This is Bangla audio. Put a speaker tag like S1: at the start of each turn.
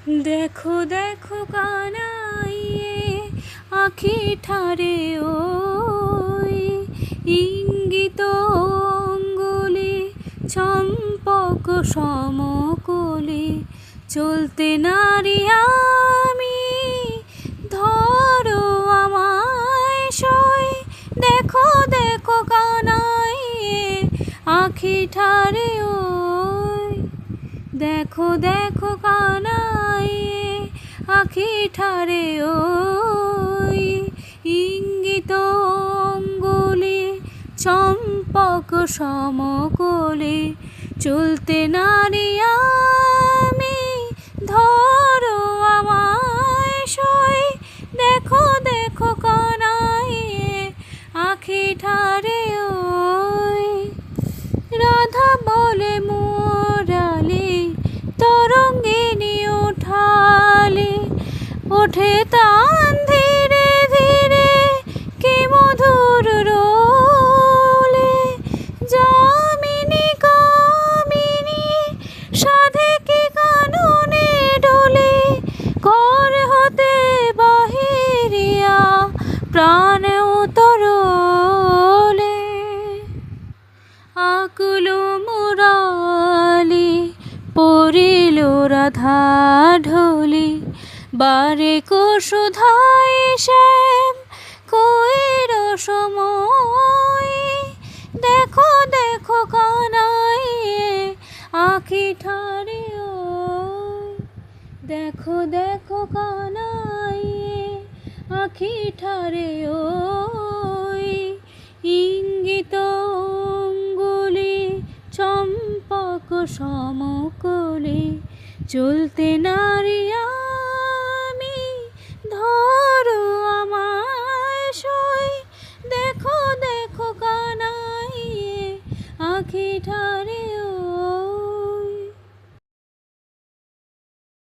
S1: দেখো দেখো কানাইয়ে আখি ঠারে ওই ইঙ্গিত অঙ্গুলি চম্পক সমকলি চলতে নারী আমি ধরো আমায় সই। দেখো দেখো কানাইয়ে আখি ঠারে ওই দেখো দেখো কানাইয়ে আখি ঠারে ওই ইঙ্গিত অঙ্গুলি চম্পক সমকলি চলতে নারী আমি ধরো আমায় সই। দেখো দেখো কানাইয়ে আখি ঠারে ওই রাধা বলে মোরালি তরঙ্গিনী উঠালে ওঠে তান ধীরে ধীরে কি মধুর রোলে যামিনী কামিনী সাধে কি কাননে ডোলে কর হতে বাহিরিয়া প্রাণ উতরলে আকুল মুরালি পড়িল রাধা ঢলি বারে সুধাই শ্যাম কইর সময়। দেখো দেখো কানাইয়ে আখি ঠারে ওই দেখো দেখো কানাইয়ে আখি ঠারে ওই ইঙ্গিত অঙ্গুলি চম্পক সমকলি চলতে নারী আমি ধরো আমায় সই। দেখো দেখো কানাইয়ে আখি ঠারে